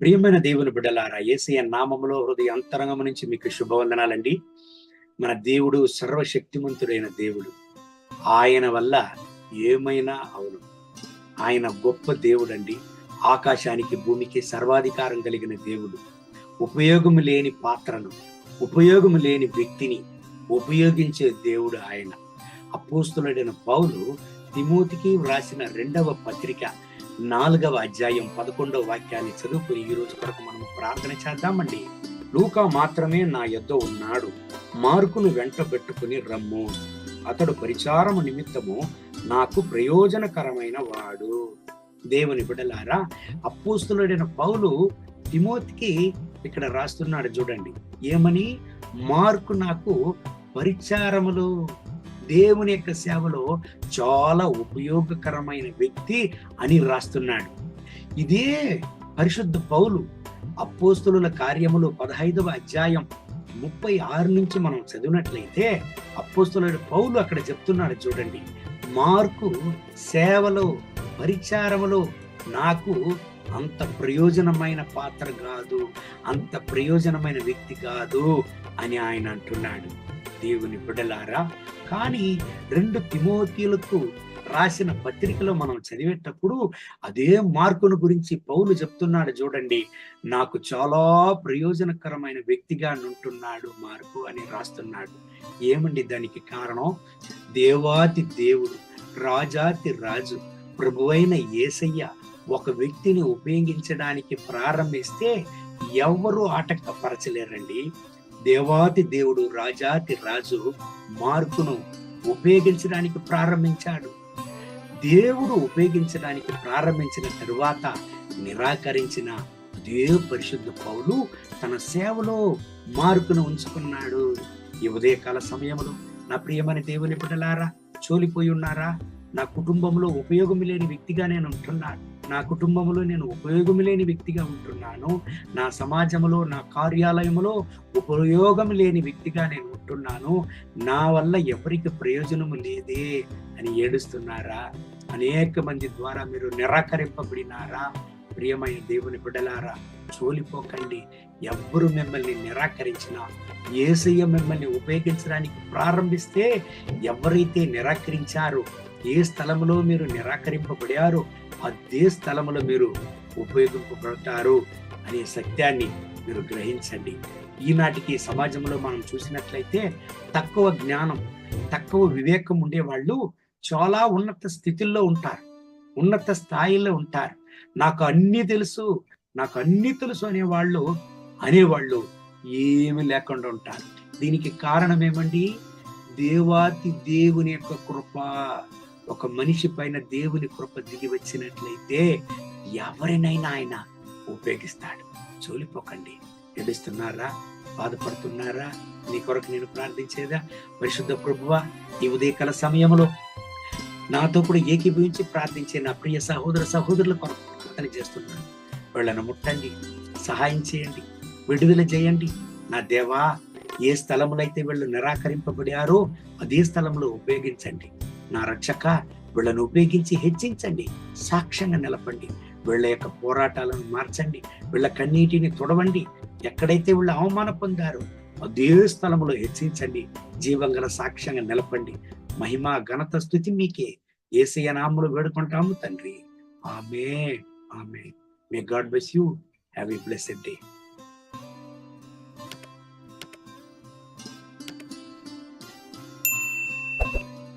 ప్రియమైన దేవుని బిడ్డలారా, యేసయ్య నామములో హృదయ అంతరంగం నుంచి మీకు శుభవందనాలండి. మన దేవుడు సర్వశక్తిమంతుడైన దేవుడు. ఆయన వల్ల ఏమైనా అవును. ఆయన గొప్ప దేవుడండి. ఆకాశానికి భూమికి సర్వాధికారం కలిగిన దేవుడు. ఉపయోగము లేని పాత్రను, ఉపయోగము లేని వ్యక్తిని ఉపయోగించే దేవుడు ఆయన. అపోస్తులుడైన పౌలు తిమోతికి వ్రాసిన 2వ పత్రిక 4వ అధ్యాయం 11వ వాక్యాన్ని చదువుకుని ఈ రోజు కొరకు మనం ప్రార్థన చేద్దామండి. లూకా మాత్రమే నా యొద్ద ఉన్నాడు, మార్కును వెంట పెట్టుకుని రమ్ము, అతడు పరిచారము నిమిత్తము నాకు ప్రయోజనకరమైన వాడు. దేవుని బిడ్డలారా, అపోస్తులుడైన పౌలు తిమోతికి ఇక్కడ రాస్తున్నాడు చూడండి. ఏమని? మార్కు నాకు పరిచారములు, దేవుని యొక్క సేవలో చాలా ఉపయోగకరమైన వ్యక్తి అని రాస్తున్నాడు. ఇదే పరిశుద్ధ పౌలు అపోస్తులుల కార్యములు 15వ అధ్యాయం 36 నుంచి మనం చదివినట్లయితే అపోస్తులుడు పౌలు అక్కడ చెప్తున్నాడు చూడండి. మార్కు సేవలో, పరిచారములో నాకు అంత ప్రయోజనమైన పాత్ర కాదు, అంత ప్రయోజనమైన వ్యక్తి కాదు అని ఆయన అంటున్నాడు. దేవుని బిడ్డలారా, కానీ 2 తిమోతిలకు రాసిన పత్రికలో మనం చదివేటప్పుడు అదే మార్కును గురించి పౌలు చెప్తున్నాడు చూడండి. నాకు చాలా ప్రయోజనకరమైన వ్యక్తిగా ఉంటున్నాడు మార్కు అని రాస్తున్నాడు. ఏమండి దానికి కారణం? దేవాతి దేవుడు, రాజాతి రాజు, ప్రభువైన యేసయ్య ఒక వ్యక్తిని ఉపయోగించడానికి ప్రారంభిస్తే ఎవరు ఆటంకపరచలేరండి. దేవాతి దేవుడు, రాజాతి రాజు మార్కును ఉపయోగించడానికి ప్రారంభించాడు. దేవుడు ఉపయోగించడానికి ప్రారంభించిన తరువాత నిరాకరించిన అదే పరిశుద్ధ పౌలు తన సేవలో మార్కును ఉంచుకున్నాడు. ఈ ఉదయకాల సమయంలో నా ప్రియమైన దేవుని బిడ్డలారా, చోలిపోయి ఉన్నారా? నా కుటుంబంలో ఉపయోగం లేని వ్యక్తిగా నేను ఉంటున్నాను. నా కుటుంబంలో నేను ఉపయోగం లేని వ్యక్తిగా ఉంటున్నాను. నా సమాజంలో, నా కార్యాలయంలో ఉపయోగం లేని వ్యక్తిగా నేను ఉంటున్నాను. నా వల్ల ఎవరికి ప్రయోజనము లేదే అని ఏడుస్తున్నారా? అనేక మంది ద్వారా మీరు నిరాకరింపబడినారా? ప్రియమైన దేవుని బిడ్డలారా, చోలిపోకండి. ఎవ్వరు మిమ్మల్ని నిరాకరించినా యేసయ్య మిమ్మల్ని ఉపయోగించడానికి ప్రారంభిస్తే, ఎవరైతే నిరాకరించారో, ఏ స్థలంలో మీరు నిరాకరింపబడారో అదే స్థలంలో మీరు ఉపయోగింపబడతారు అనే సత్యాన్ని మీరు గ్రహించండి. ఈనాటికి సమాజంలో మనం చూసినట్లయితే తక్కువ జ్ఞానం, తక్కువ వివేకం ఉండే వాళ్ళు చాలా ఉన్నత స్థితిలో ఉంటారు, ఉన్నత స్థాయిలో ఉంటారు. నాకు అన్ని తెలుసు, నాకు అన్ని తెలుసు అనేవాళ్ళు ఏమి లేకుండా ఉంటారు. దీనికి కారణం ఏమండి? దేవాతి దేవుని యొక్క కృప. ఒక మనిషి పైన దేవుని కృప దిగి వచ్చినట్లయితే ఎవరినైనా ఆయన ఉపయోగిస్తాడు. చోలిపోకండి. ఏడుస్తున్నారా? బాధపడుతున్నారా? నీ కొరకు నేను ప్రార్థించేదా? పరిశుద్ధ ప్రభువా, ఈ ఉదయకాల సమయంలో నాతో కూడా ఏకీభవించి ప్రార్థించే నా ప్రియ సహోదరుల కొరకు ప్రార్థన చేస్తున్నాను. వాళ్ళను ముట్టండి, సహాయం చేయండి, విడుదల చేయండి. నా దేవా, ఏ స్థలంలో అయితే వీళ్ళు నిరాకరింపబడారో అదే స్థలంలో ఉపయోగించండి. నా రక్షక, వీళ్ళను ఉపయోగించి హెచ్చించండి, సాక్ష్యంగా నిలపండి. వీళ్ళ యొక్క పోరాటాలను మార్చండి, వీళ్ళ కన్నీటిని తొడవండి. ఎక్కడైతే వీళ్ళు అవమాన పొందారో అదే స్థలంలో హెచ్చించండి, జీవంగల సాక్ష్యంగా నిలపండి. మహిమ, ఘనత, స్తుతి మీకే. యేసయ్య నామములో వేడుకుంటాము తండ్రి. Amen. Amen. May God bless you. Have a blessed day.